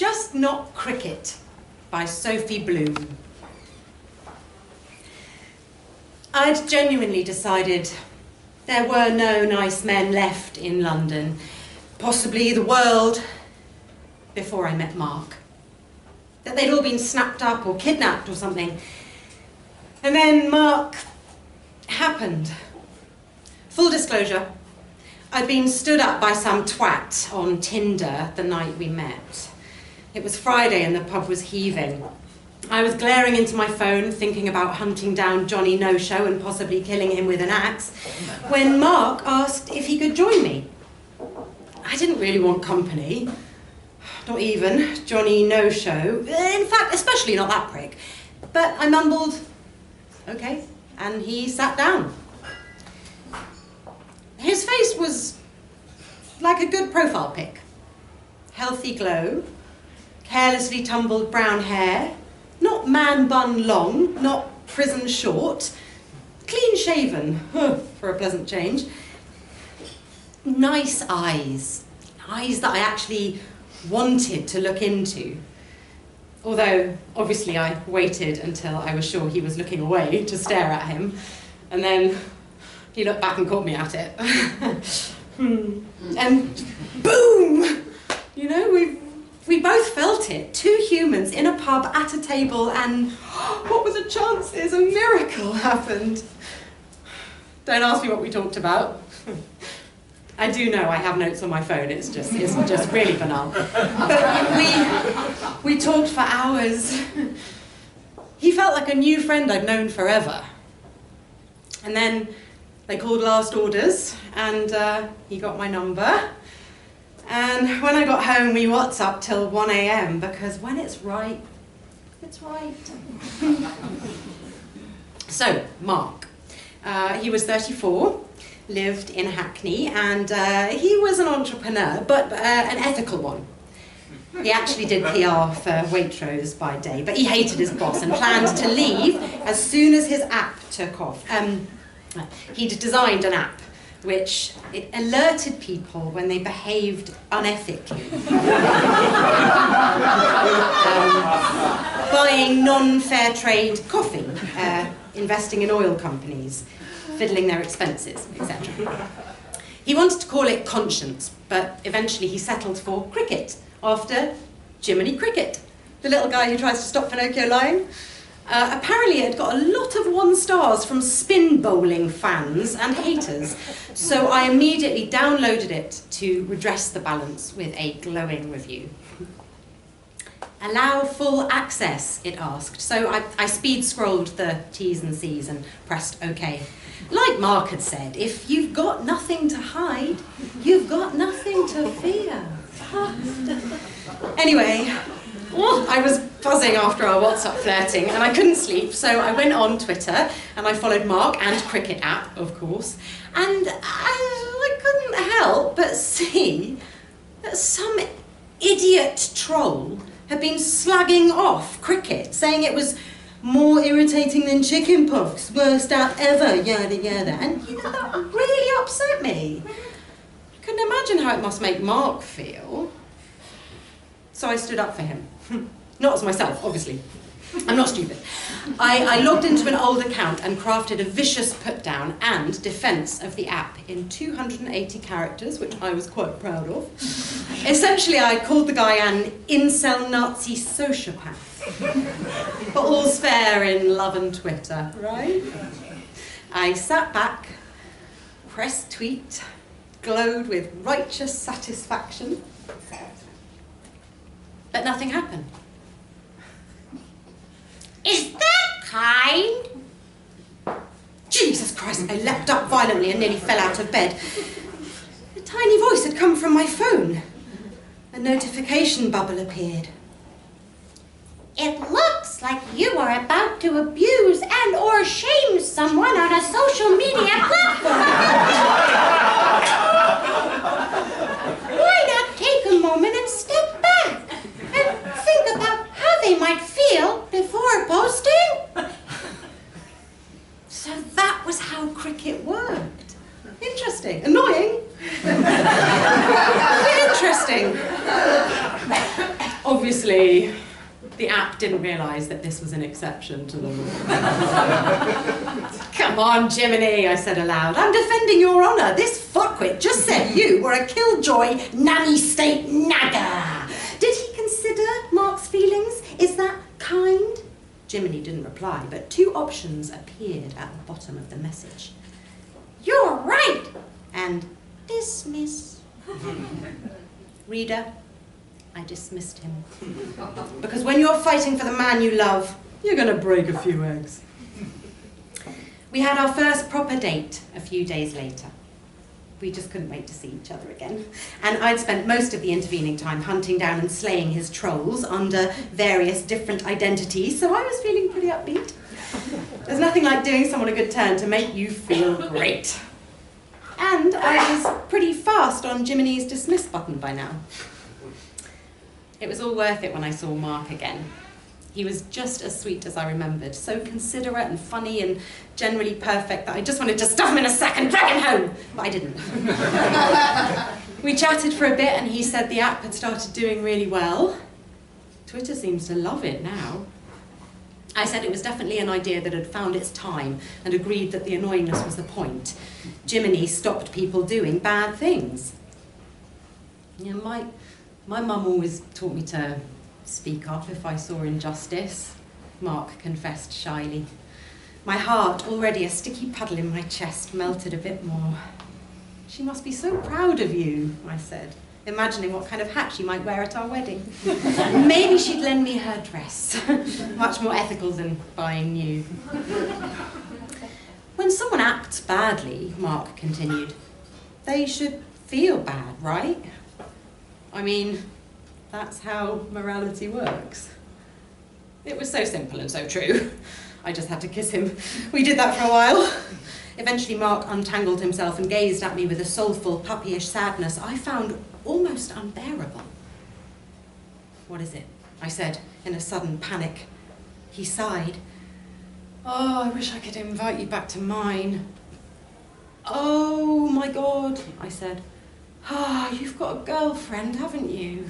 Just Not Cricket by Sophie Bloom. I'd genuinely decided there were no nice men left in London, possibly the world, before I met Mark. That they'd all been snapped up or kidnapped or something. And then Mark happened. Full disclosure, I'd been stood up by some twat on Tinder the night we met. It was Friday and the pub was heaving. I was glaring into my phone, thinking about hunting down Johnny No-Show and possibly killing him with an axe, when Mark asked if he could join me. I didn't really want company. Not even Johnny No-Show. In fact, especially not that prick. But I mumbled, okay, and he sat down. His face was like a good profile pic. Healthy glow, carelessly tumbled brown hair, not man bun long, not prison short, clean shaven, for a pleasant change. Nice eyes, eyes that I actually wanted to look into. Although, obviously, I waited until I was sure he was looking away to stare at him, and then he looked back and caught me at it. And boom! You know, we both felt it. Two humans in a pub at a table, and what were the chances? A miracle happened. Don't ask me what we talked about. I do know I have notes on my phone, it's just really banal. But we talked for hours. He felt like a new friend I'd known forever. And then they called last orders, and he got my number. And when I got home, we WhatsApped till 1 AM, because when it's right, it's right. So, Mark. He was 34. Lived in Hackney, and he was an entrepreneur, but an ethical one. He actually did PR for Waitrose by day, but he hated his boss and planned to leave as soon as his app took off. He'd designed an app which it alerted people when they behaved unethically. Buying non-fair trade coffee, investing in oil companies, fiddling their expenses, etc. He wanted to call it Conscience, but eventually he settled for Cricket, after Jiminy Cricket, the little guy who tries to stop Pinocchio lying. Apparently it got a lot of 1 stars from spin bowling fans and haters, so I immediately downloaded it to redress the balance with a glowing review. Allow full access, it asked, so I speed scrolled the T's and C's and pressed OK. Like Mark had said, if you've got nothing to hide, you've got nothing to fear. Anyway, I was buzzing after our WhatsApp flirting and I couldn't sleep, so I went on Twitter and I followed Mark and Cricket app, of course, and I couldn't help but see that some idiot troll had been slagging off Cricket, saying it was more irritating than chickenpox, worst app ever, yada yada. And you know, that really upset me. I couldn't imagine how it must make Mark feel. So I stood up for him. Not as myself, obviously. I'm not stupid. I logged into an old account and crafted a vicious put-down and defence of the app in 280 characters, which I was quite proud of. Essentially, I called the guy an incel Nazi sociopath. But all's fair in love and Twitter, right? I sat back, pressed tweet, glowed with righteous satisfaction, but nothing happened. Is that kind? Jesus Christ, I leapt up violently and nearly fell out of bed. A tiny voice had come from my phone. A notification bubble appeared. It looks like you are about to abuse and or shame someone on a social media platform. Why not take a moment and step back and think about how they might feel before posting? So that was how Cricket worked. Interesting. Annoying. Interesting. Obviously, the app didn't realise that this was an exception to the rule. Come on, Jiminy, I said aloud. I'm defending your honour. This fuckwit just said you were a killjoy, nanny-state nagger. Did he consider Mark's feelings? Is that kind? Jiminy didn't reply, but two options appeared at the bottom of the message. You're right! And dismiss. Reader, I dismissed him. Because when you're fighting for the man you love, you're going to break a few eggs. We had our first proper date a few days later. We just couldn't wait to see each other again. And I'd spent most of the intervening time hunting down and slaying his trolls under various different identities, so I was feeling pretty upbeat. There's nothing like doing someone a good turn to make you feel great. And I was pretty fast on Jiminy's dismiss button by now. It was all worth it when I saw Mark again. He was just as sweet as I remembered, so considerate and funny and generally perfect that I just wanted to stuff him in a sack and drag him home, but I didn't. We chatted for a bit and he said the app had started doing really well. Twitter seems to love it now. I said it was definitely an idea that had found its time and agreed that the annoyingness was the point. Jiminy stopped people doing bad things. You know, my mum always taught me to speak up if I saw injustice, Mark confessed shyly. My heart, already a sticky puddle in my chest, melted a bit more. She must be so proud of you, I said, imagining what kind of hat she might wear at our wedding. Maybe she'd lend me her dress. Much more ethical than buying new. When someone acts badly, Mark continued, they should feel bad, right? I mean, that's how morality works. It was so simple and so true. I just had to kiss him. We did that for a while. Eventually Mark untangled himself and gazed at me with a soulful, puppyish sadness I found almost unbearable. What is it? I said in a sudden panic. He sighed. Oh, I wish I could invite you back to mine. Oh my God, I said. Ah, you've got a girlfriend, haven't you?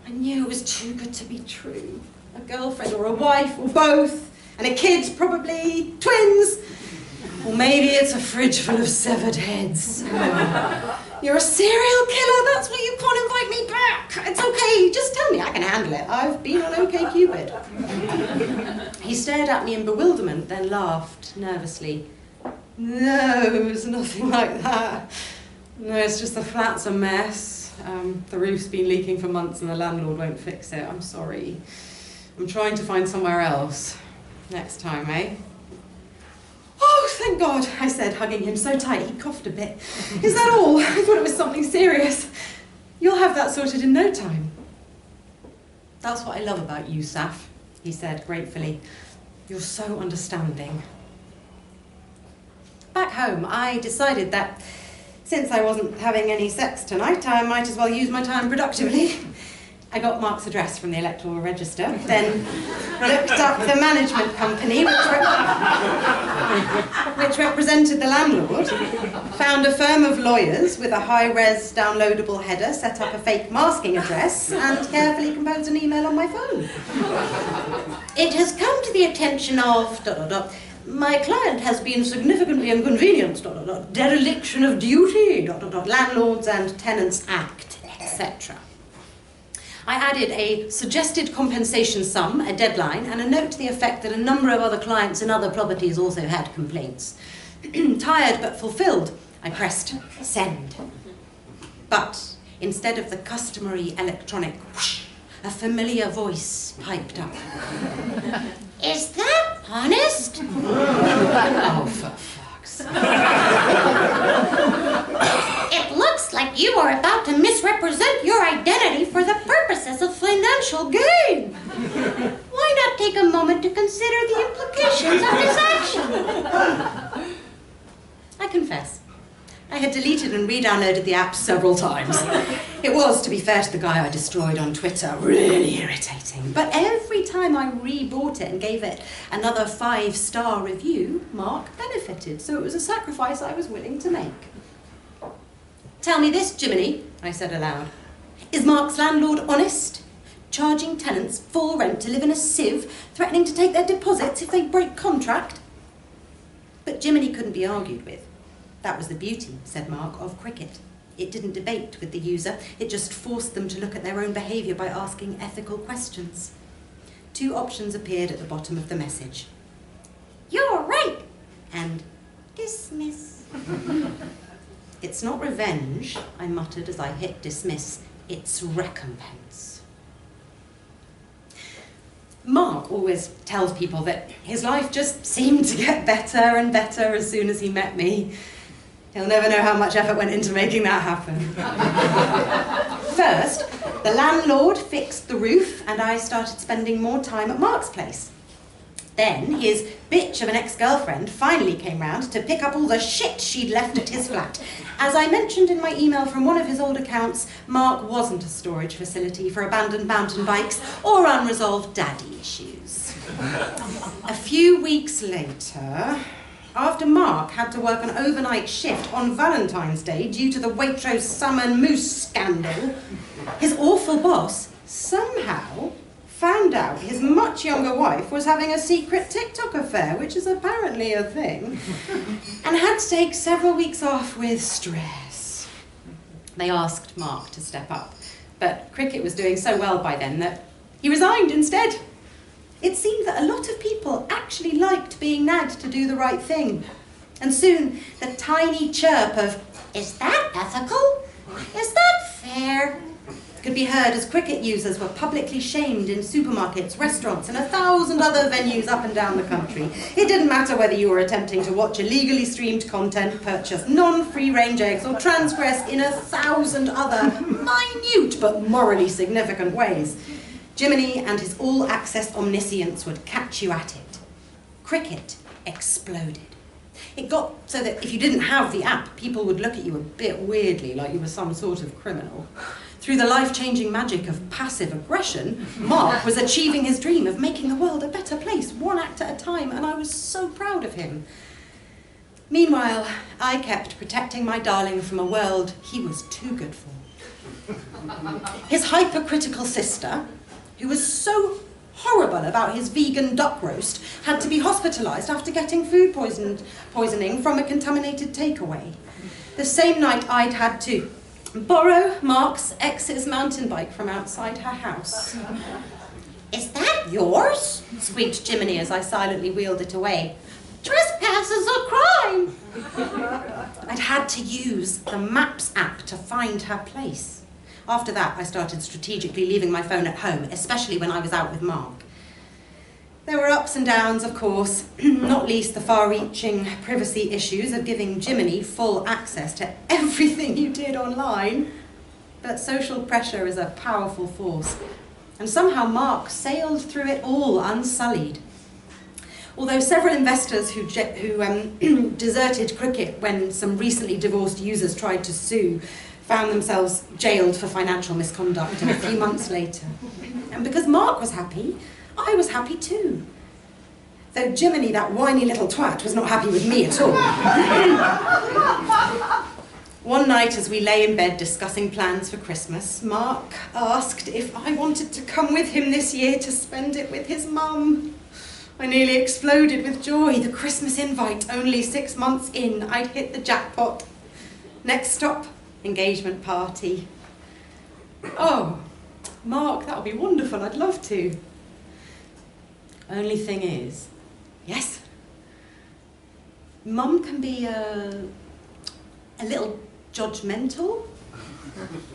I knew it was too good to be true. A girlfriend or a wife or both. And a kid, probably. Twins. Or maybe it's a fridge full of severed heads. You're a serial killer, that's why you can't invite me back. It's okay, just tell me, I can handle it. I've been on OkCupid. He stared at me in bewilderment, then laughed nervously. No, it's nothing like that. No, it's just the flat's a mess. The roof's been leaking for months and the landlord won't fix it. I'm sorry. I'm trying to find somewhere else. Next time, eh? Oh, thank God, I said, hugging him so tight he coughed a bit. Is that all? I thought it was something serious. You'll have that sorted in no time. That's what I love about you, Saff, he said gratefully. You're so understanding. Back home, I decided that since I wasn't having any sex tonight, I might as well use my time productively. I got Mark's address from the electoral register, then looked up the management company which represented the landlord, found a firm of lawyers with a high-res downloadable header, set up a fake masking address, and carefully composed an email on my phone. It has come to the attention of... My client has been significantly inconvenienced, dereliction of duty, Landlords and Tenants Act, etc. I added a suggested compensation sum, a deadline, and a note to the effect that a number of other clients in other properties also had complaints. Tired but fulfilled, I pressed send. But instead of the customary electronic whoosh, a familiar voice piped up. Is that honest? Oh, for fuck's sake. It looks like you are about to misrepresent your identity for the purposes of financial gain. Why not take a moment to consider the implications of this action? I confess, I had deleted and re-downloaded the app several times. It was, to be fair to the guy I destroyed on Twitter, really irritating. But every time I re-bought it and gave it another 5-star review, Mark benefited. So it was a sacrifice I was willing to make. Tell me this, Jiminy, I said aloud. Is Mark's landlord honest? charging tenants full rent to live in a sieve, threatening to take their deposits if they break contract. But Jiminy couldn't be argued with. That was the beauty, said Mark, of cricket. It didn't debate with the user, it just forced them to look at their own behaviour by asking ethical questions. 2 options appeared at the bottom of the message. You're right! And dismiss. It's not revenge, I muttered as I hit dismiss. It's recompense. Mark always tells people that his life just seemed to get better and better as soon as he met me. He'll never know how much effort went into making that happen. First, the landlord fixed the roof and I started spending more time at Mark's place. Then his bitch of an ex-girlfriend finally came round to pick up all the shit she'd left at his flat. As I mentioned in my email from one of his old accounts, Mark wasn't a storage facility for abandoned mountain bikes or unresolved daddy issues. A few weeks later, after Mark had to work an overnight shift on Valentine's Day due to the Waitrose salmon mousse scandal, his awful boss somehow found out his much younger wife was having a secret TikTok affair, which is apparently a thing, and had to take several weeks off with stress. They asked Mark to step up, but cricket was doing so well by then that he resigned instead. It seemed that a lot of people actually liked being nagged to do the right thing. And soon, the tiny chirp of, "Is that ethical? Is that fair?" could be heard as cricket users were publicly shamed in supermarkets, restaurants, and 1,000 other venues up and down the country. It didn't matter whether you were attempting to watch illegally streamed content, purchase non-free-range eggs, or transgress in 1,000 other minute but morally significant ways. Jiminy and his all-access omniscience would catch you at it. Cricket exploded. It got so that if you didn't have the app, people would look at you a bit weirdly, like you were some sort of criminal. Through the life-changing magic of passive aggression, Mark was achieving his dream of making the world a better place, one act at a time, and I was so proud of him. Meanwhile, I kept protecting my darling from a world he was too good for. His hypercritical sister, who was so horrible about his vegan duck roast, had to be hospitalised after getting food poisoning from a contaminated takeaway. The same night I'd had to borrow Mark's ex's mountain bike from outside her house. "Is that yours?" squeaked Jiminy as I silently wheeled it away. "Trespass is a crime!" I'd had to use the Maps app to find her place. After that, I started strategically leaving my phone at home, especially when I was out with Mark. There were ups and downs, of course, not least the far-reaching privacy issues of giving Jiminy full access to everything you did online. But social pressure is a powerful force, and somehow Mark sailed through it all unsullied. Although several investors who deserted cricket when some recently divorced users tried to sue found themselves jailed for financial misconduct a few months later. And because Mark was happy, I was happy too. Though Jiminy, that whiny little twat, was not happy with me at all. One night as we lay in bed discussing plans for Christmas, Mark asked if I wanted to come with him this year to spend it with his mum. I nearly exploded with joy. The Christmas invite, only 6 months in, I'd hit the jackpot. Next stop, engagement party. Oh, Mark, that would be wonderful, I'd love to. Only thing is, yes, Mum can be a little judgmental,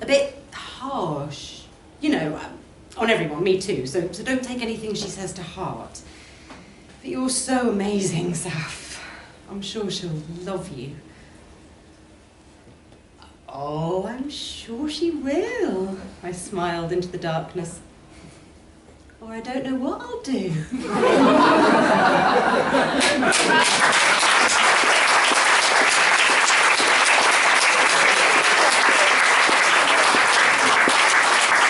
a bit harsh, you know, on everyone, me too, so don't take anything she says to heart. But you're so amazing, Saff. I'm sure she'll love you. Oh, I'm sure she will, I smiled into the darkness. Or I don't know what I'll do.